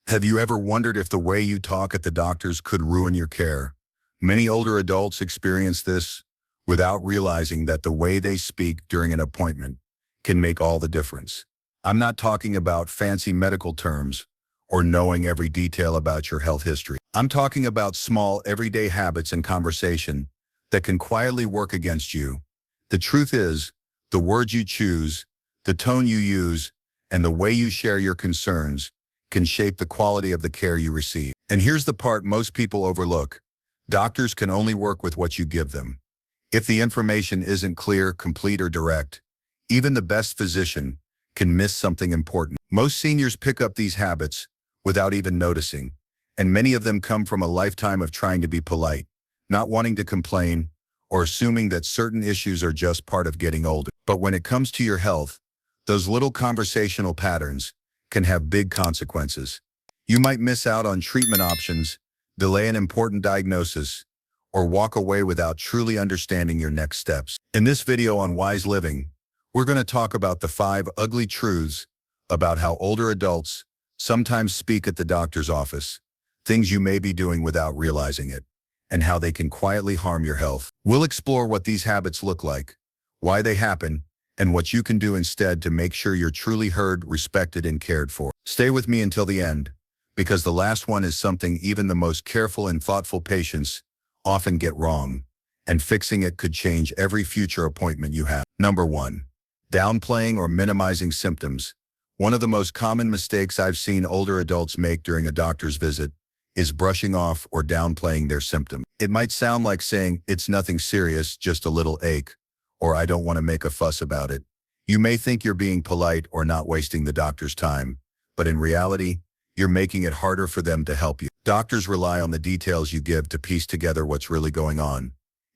Have you ever wondered if the way you talk at the doctor's could ruin your care? Many older adults experience this without realizing that the way they speak during an appointment can make all the difference. I'm not talking about fancy medical terms or knowing every detail about your health history. I'm talking about small, everyday habits and conversation that can quietly work against you. The truth is, the words you choose, the tone you use, and the way you share your concerns can shape the quality of the care you receive. And here's the part most people overlook. Doctors can only work with what you give them. If the information isn't clear, complete, or direct, even the best physician can miss something important. Most seniors pick up these habits without even noticing, and many of them come from a lifetime of trying to be polite, not wanting to complain, or assuming that certain issues are just part of getting older. But when it comes to your health, those little conversational patterns can have big consequences. You might miss out on treatment options, delay an important diagnosis, or walk away without truly understanding your next steps. In this video on Wise Living, we're going to talk about the 5 ugly truths about how older adults sometimes speak at the doctor's office, things you may be doing without realizing it, and how they can quietly harm your health. We'll explore what these habits look like, why they happen, and what you can do instead to make sure you're truly heard, respected, and cared for. Stay with me until the end, because the last one is something even the most careful and thoughtful patients often get wrong, and fixing it could change every future appointment you have. Number 1. Downplaying or minimizing symptoms. One of the most common mistakes I've seen older adults make during a doctor's visit is brushing off or downplaying their symptom. It might sound like saying, "It's nothing serious, just a little ache," or "I don't want to make a fuss about it." You may think you're being polite or not wasting the doctor's time, but in reality, you're making it harder for them to help you. Doctors rely on the details you give to piece together what's really going on.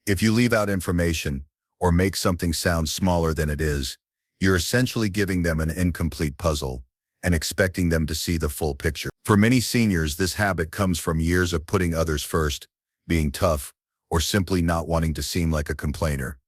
If you leave out information or make something sound smaller than it is, you're essentially giving them an incomplete puzzle and expecting them to see the full picture. For many seniors, this habit comes from years of putting others first, being tough, or simply not wanting to seem like a complainer.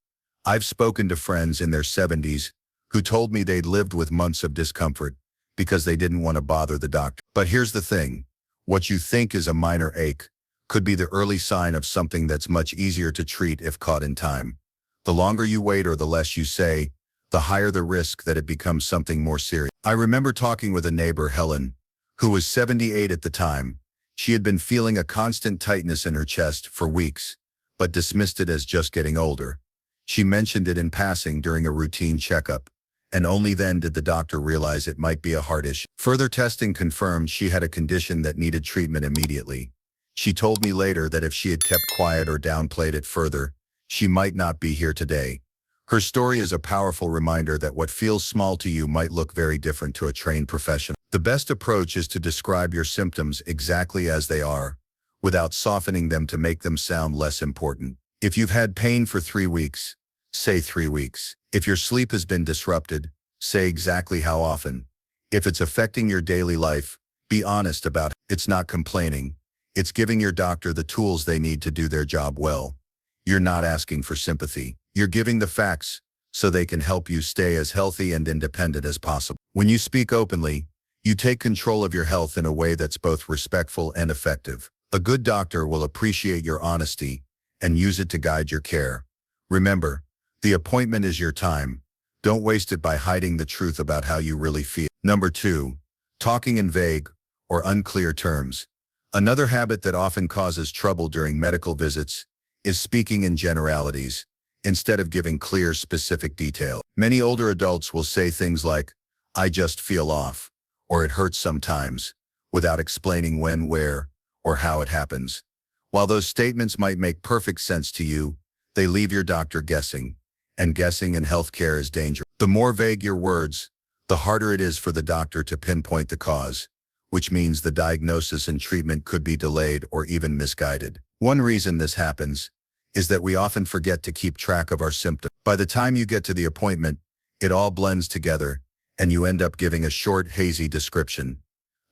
I've spoken to friends in their 70s who told me they'd lived with months of discomfort because they didn't want to bother the doctor. But here's the thing. What you think is a minor ache could be the early sign of something that's much easier to treat if caught in time. The longer you wait or the less you say, the higher the risk that it becomes something more serious. I remember talking with a neighbor, Helen, who was 78 at the time. She had been feeling a constant tightness in her chest for weeks, but dismissed it as just getting older. She mentioned it in passing during a routine checkup, and only then did the doctor realize it might be a heart issue. Further testing confirmed she had a condition that needed treatment immediately. She told me later that if she had kept quiet or downplayed it further, she might not be here today. Her story is a powerful reminder that what feels small to you might look very different to a trained professional. The best approach is to describe your symptoms exactly as they are, without softening them to make them sound less important. If you've had pain for 3 weeks, say 3 weeks. If your sleep has been disrupted, say exactly how often. If it's affecting your daily life, be honest about it. It's not complaining. It's giving your doctor the tools they need to do their job well. You're not asking for sympathy. You're giving the facts so they can help you stay as healthy and independent as possible. When you speak openly, you take control of your health in a way that's both respectful and effective. A good doctor will appreciate your honesty and use it to guide your care. Remember, the appointment is your time. Don't waste it by hiding the truth about how you really feel. Number 2, talking in vague or unclear terms. Another habit that often causes trouble during medical visits is speaking in generalities instead of giving clear, specific detail. Many older adults will say things like, "I just feel off," or "It hurts sometimes," without explaining when, where, or how it happens. While those statements might make perfect sense to you, they leave your doctor guessing, and guessing in healthcare is dangerous. The more vague your words, the harder it is for the doctor to pinpoint the cause, which means the diagnosis and treatment could be delayed or even misguided. One reason this happens is that we often forget to keep track of our symptoms. By the time you get to the appointment, it all blends together, and you end up giving a short, hazy description.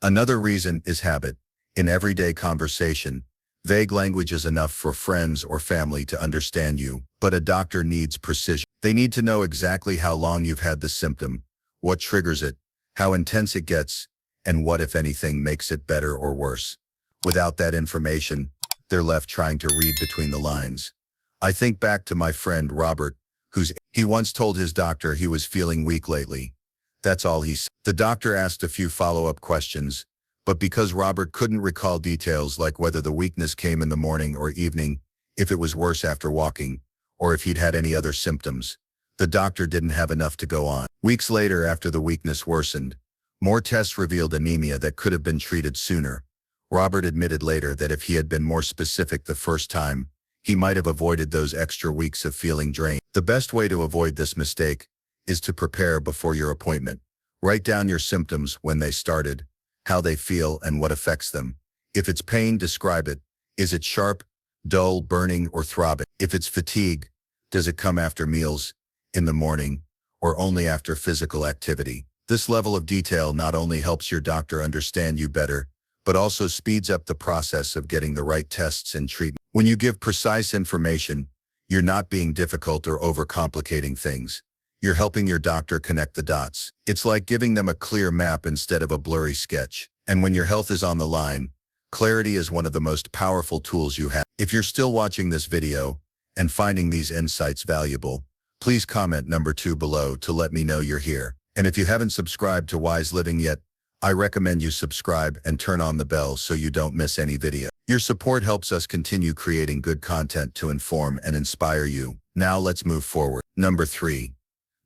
Another reason is habit. In everyday conversation, vague language is enough for friends or family to understand you, but a doctor needs precision. They need to know exactly how long you've had the symptom, what triggers it, how intense it gets, and what, if anything, makes it better or worse. Without that information, they're left trying to read between the lines. I think back to my friend Robert, he once told his doctor he was feeling weak lately. That's all he said. The doctor asked a few follow-up questions, but because Robert couldn't recall details like whether the weakness came in the morning or evening, if it was worse after walking, or if he'd had any other symptoms, the doctor didn't have enough to go on. Weeks later, after the weakness worsened, more tests revealed anemia that could have been treated sooner. Robert admitted later that if he had been more specific the first time, he might have avoided those extra weeks of feeling drained. The best way to avoid this mistake is to prepare before your appointment. Write down your symptoms when they started, how they feel, and what affects them. If it's pain, describe it. Is it sharp, dull, burning, or throbbing? If it's fatigue, does it come after meals, in the morning, or only after physical activity? This level of detail not only helps your doctor understand you better, but also speeds up the process of getting the right tests and treatment. When you give precise information, you're not being difficult or overcomplicating things. You're helping your doctor connect the dots. It's like giving them a clear map instead of a blurry sketch. And when your health is on the line, clarity is one of the most powerful tools you have. If you're still watching this video and finding these insights valuable, please comment number 2 below to let me know you're here. And if you haven't subscribed to Wise Living yet, I recommend you subscribe and turn on the bell so you don't miss any video. Your support helps us continue creating good content to inform and inspire you. Now let's move forward. Number 3.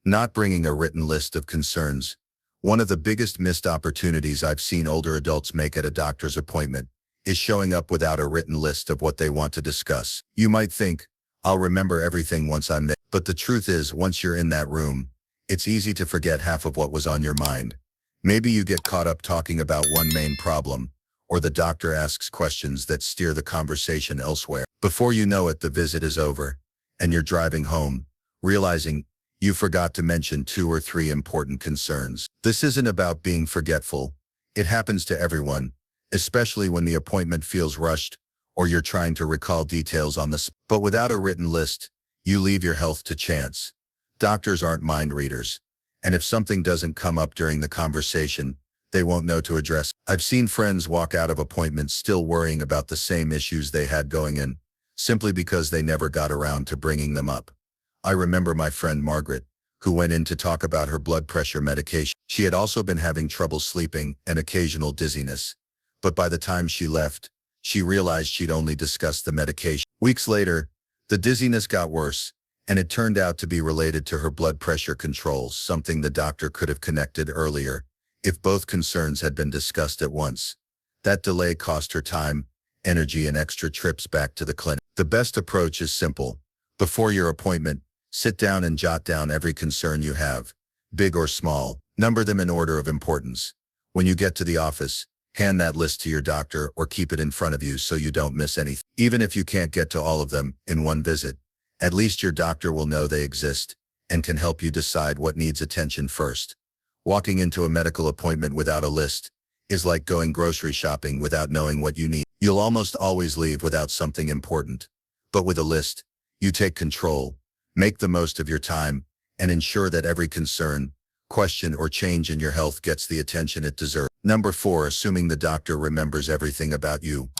Not bringing a written list of concerns. One of the biggest missed opportunities I've seen older adults make at a doctor's appointment is showing up without a written list of what they want to discuss. You might think, I'll remember everything once I'm there. But the truth is, once you're in that room, it's easy to forget half of what was on your mind. Maybe you get caught up talking about one main problem, or the doctor asks questions that steer the conversation elsewhere. Before you know it, the visit is over, and you're driving home, realizing you forgot to mention 2 or 3 important concerns. This isn't about being forgetful. It happens to everyone, especially when the appointment feels rushed, or you're trying to recall details on the spot. But without a written list, you leave your health to chance. Doctors aren't mind readers. And if something doesn't come up during the conversation, they won't know to address. I've seen friends walk out of appointments still worrying about the same issues they had going in, simply because they never got around to bringing them up. I remember my friend Margaret, who went in to talk about her blood pressure medication. She had also been having trouble sleeping and occasional dizziness. But by the time she left, she realized she'd only discussed the medication. Weeks later, the dizziness got worse, and it turned out to be related to her blood pressure controls, something the doctor could have connected earlier if both concerns had been discussed at once. That delay cost her time, energy, and extra trips back to the clinic. The best approach is simple. Before your appointment, sit down and jot down every concern you have, big or small. Number them in order of importance. When you get to the office, hand that list to your doctor or keep it in front of you so you don't miss anything. Even if you can't get to all of them in one visit, at least your doctor will know they exist and can help you decide what needs attention first. Walking into a medical appointment without a list is like going grocery shopping without knowing what you need. You'll almost always leave without something important. But with a list, you take control, make the most of your time, and ensure that every concern, question, or change in your health gets the attention it deserves. Number 4, assuming the doctor remembers everything about you.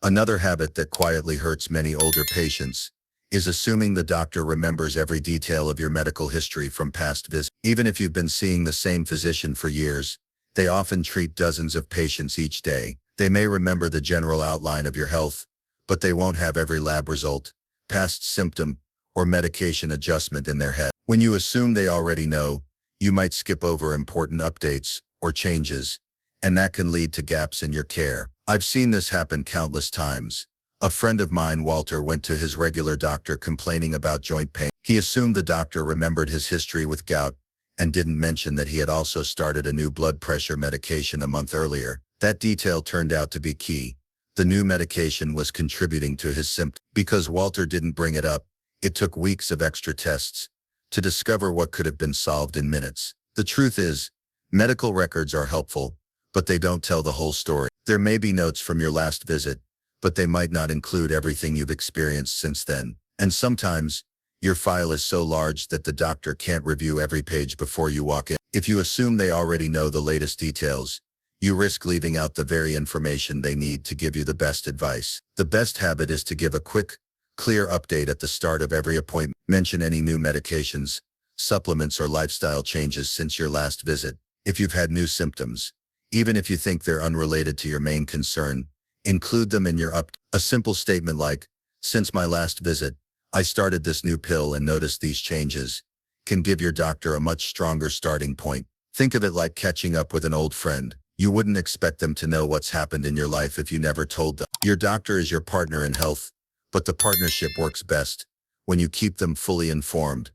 Another habit that quietly hurts many older patients is assuming the doctor remembers every detail of your medical history from past visits. Even if you've been seeing the same physician for years, they often treat dozens of patients each day. They may remember the general outline of your health, but they won't have every lab result, past symptom, or medication adjustment in their head. When you assume they already know, you might skip over important updates or changes, and that can lead to gaps in your care. I've seen this happen countless times. A friend of mine, Walter, went to his regular doctor complaining about joint pain. He assumed the doctor remembered his history with gout and didn't mention that he had also started a new blood pressure medication a month earlier. That detail turned out to be key. The new medication was contributing to his symptoms. Because Walter didn't bring it up, it took weeks of extra tests to discover what could have been solved in minutes. The truth is, medical records are helpful, but they don't tell the whole story. There may be notes from your last visit, but they might not include everything you've experienced since then. And sometimes, your file is so large that the doctor can't review every page before you walk in. If you assume they already know the latest details, you risk leaving out the very information they need to give you the best advice. The best habit is to give a quick, clear update at the start of every appointment. Mention any new medications, supplements, or lifestyle changes since your last visit. If you've had new symptoms, even if you think they're unrelated to your main concern, include them in your update. A simple statement like, "Since my last visit, I started this new pill and noticed these changes," can give your doctor a much stronger starting point. Think of it like catching up with an old friend. You wouldn't expect them to know what's happened in your life if you never told them. Your doctor is your partner in health, but the partnership works best when you keep them fully informed.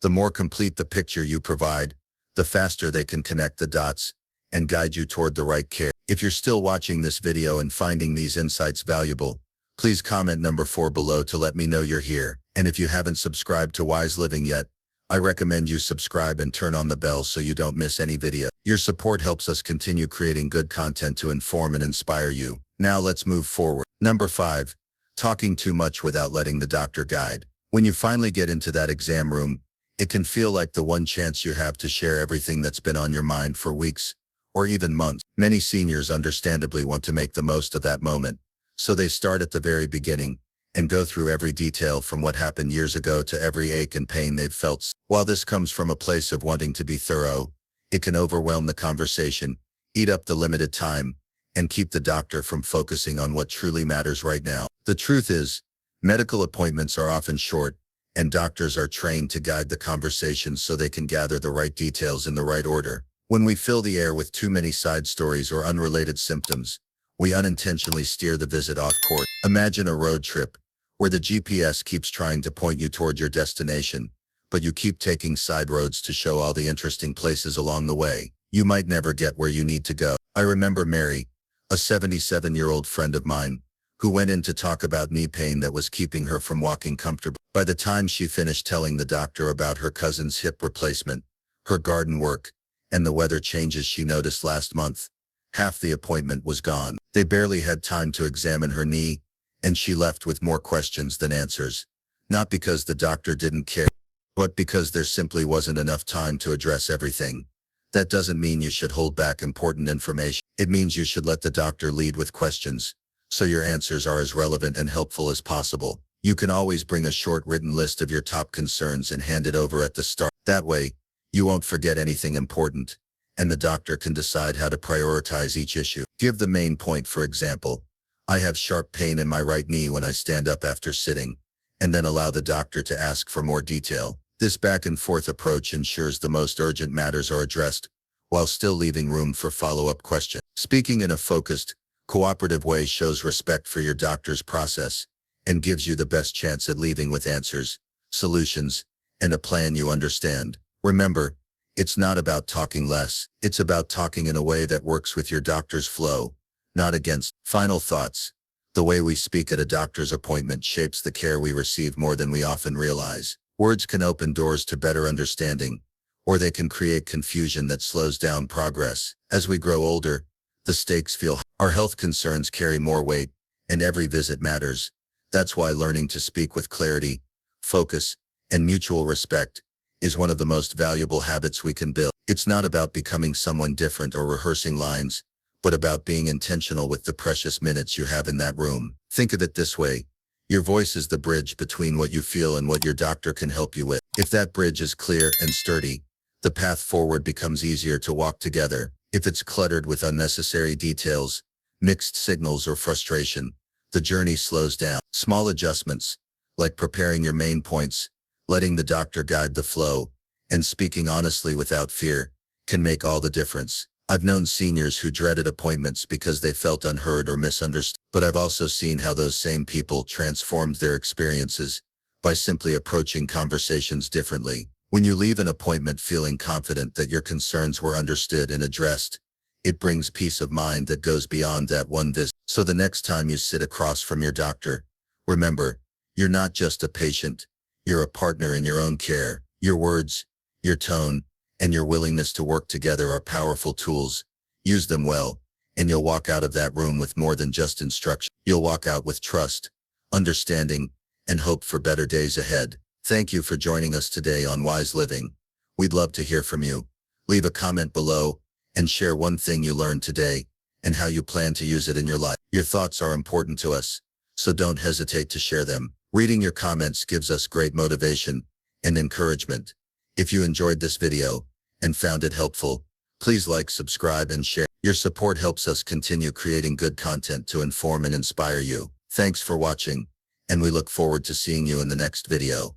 The more complete the picture you provide, the faster they can connect the dots and guide you toward the right care. If you're still watching this video and finding these insights valuable, please comment number 4 below to let me know you're here. And if you haven't subscribed to Wise Living yet, I recommend you subscribe and turn on the bell so you don't miss any video. Your support helps us continue creating good content to inform and inspire you. Now let's move forward. Number 5, talking too much without letting the doctor guide. When you finally get into that exam room, it can feel like the one chance you have to share everything that's been on your mind for weeks or even months. Many seniors understandably want to make the most of that moment, so they start at the very beginning and go through every detail from what happened years ago to every ache and pain they've felt. While this comes from a place of wanting to be thorough, it can overwhelm the conversation, eat up the limited time, and keep the doctor from focusing on what truly matters right now. The truth is, medical appointments are often short, and doctors are trained to guide the conversation so they can gather the right details in the right order. When we fill the air with too many side stories or unrelated symptoms, we unintentionally steer the visit off course. Imagine a road trip where the GPS keeps trying to point you toward your destination, but you keep taking side roads to show all the interesting places along the way. You might never get where you need to go. I remember Mary, a 77-year-old friend of mine, who went in to talk about knee pain that was keeping her from walking comfortably. By the time she finished telling the doctor about her cousin's hip replacement, her garden work, and the weather changes she noticed last month, half the appointment was gone. They barely had time to examine her knee, and she left with more questions than answers. Not because the doctor didn't care, but because there simply wasn't enough time to address everything. That doesn't mean you should hold back important information. It means you should let the doctor lead with questions, so your answers are as relevant and helpful as possible. You can always bring a short written list of your top concerns and hand it over at the start. That way, you won't forget anything important, and the doctor can decide how to prioritize each issue. Give the main point, for example, "I have sharp pain in my right knee when I stand up after sitting," and then allow the doctor to ask for more detail. This back-and-forth approach ensures the most urgent matters are addressed, while still leaving room for follow-up questions. Speaking in a focused, cooperative way shows respect for your doctor's process and gives you the best chance at leaving with answers, solutions, and a plan you understand. Remember, it's not about talking less. It's about talking in a way that works with your doctor's flow, not against. Final thoughts. The way we speak at a doctor's appointment shapes the care we receive more than we often realize. Words can open doors to better understanding, or they can create confusion that slows down progress. As we grow older, the stakes feel higher. Our health concerns carry more weight, and every visit matters. That's why learning to speak with clarity, focus, and mutual respect is one of the most valuable habits we can build. It's not about becoming someone different or rehearsing lines, but about being intentional with the precious minutes you have in that room. Think of it this way. Your voice is the bridge between what you feel and what your doctor can help you with. If that bridge is clear and sturdy, the path forward becomes easier to walk together. If it's cluttered with unnecessary details, mixed signals, or frustration, the journey slows down. Small adjustments, like preparing your main points, letting the doctor guide the flow, and speaking honestly without fear, can make all the difference. I've known seniors who dreaded appointments because they felt unheard or misunderstood, but I've also seen how those same people transformed their experiences by simply approaching conversations differently. When you leave an appointment feeling confident that your concerns were understood and addressed, it brings peace of mind that goes beyond that one visit. So the next time you sit across from your doctor, remember, you're not just a patient, you're a partner in your own care. Your words, your tone, and your willingness to work together are powerful tools. Use them well, and you'll walk out of that room with more than just instruction. You'll walk out with trust, understanding, and hope for better days ahead. Thank you for joining us today on Wise Living. We'd love to hear from you. Leave a comment below, and share one thing you learned today and how you plan to use it in your life. Your thoughts are important to us, so don't hesitate to share them. Reading your comments gives us great motivation and encouragement. If you enjoyed this video and found it helpful, please like, subscribe, and share. Your support helps us continue creating good content to inform and inspire you. Thanks for watching, and we look forward to seeing you in the next video.